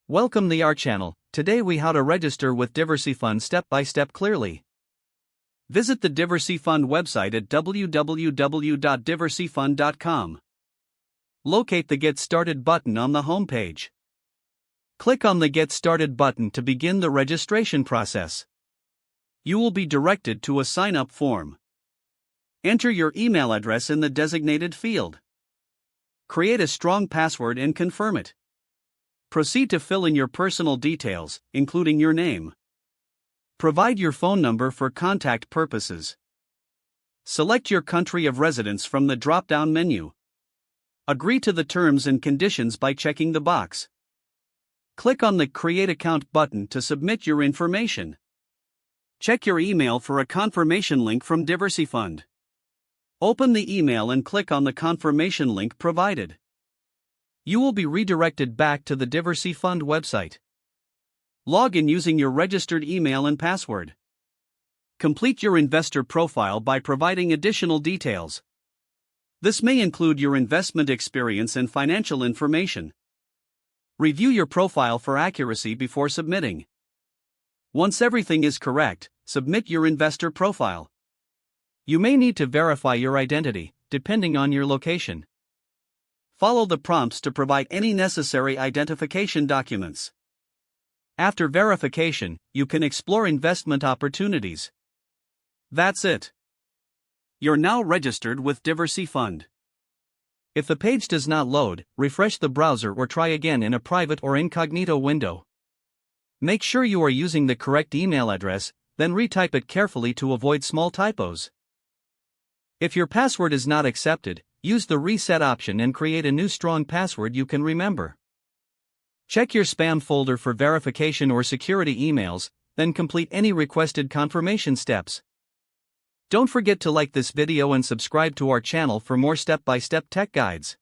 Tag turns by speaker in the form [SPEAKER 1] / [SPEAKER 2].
[SPEAKER 1] Welcome to our channel. Today we how to register with DiversyFund step by step clearly. Visit the DiversyFund website at www.diversyfund.com. Locate the Get Started button on the home page. Click on the Get Started button to begin the registration process. You will be directed to a sign-up form. Enter your email address in the designated field. Create a strong password and confirm it. Proceed to fill in your personal details, including your name. Provide your phone number for contact purposes. Select your country of residence from the drop-down menu. Agree to the terms and conditions by checking the box. Click on the Create Account button to submit your information. Check your email for a confirmation link from DiversyFund. Open the email and click on the confirmation link provided. You will be redirected back to the DiversyFund website. Log in using your registered email and password. Complete your investor profile by providing additional details. This may include your investment experience and financial information. Review your profile for accuracy before submitting. Once everything is correct, submit your investor profile. You may need to verify your identity, depending on your location. Follow the prompts to provide any necessary identification documents. After verification, you can explore investment opportunities. That's it. You're now registered with DiversyFund. If the page does not load, refresh the browser or try again in a private or incognito window. Make sure you are using the correct email address, then retype it carefully to avoid small typos. If your password is not accepted, use the reset option and create a new strong password you can remember. Check your spam folder for verification or security emails, then complete any requested confirmation steps. Don't forget to like this video and subscribe to our channel for more step-by-step tech guides.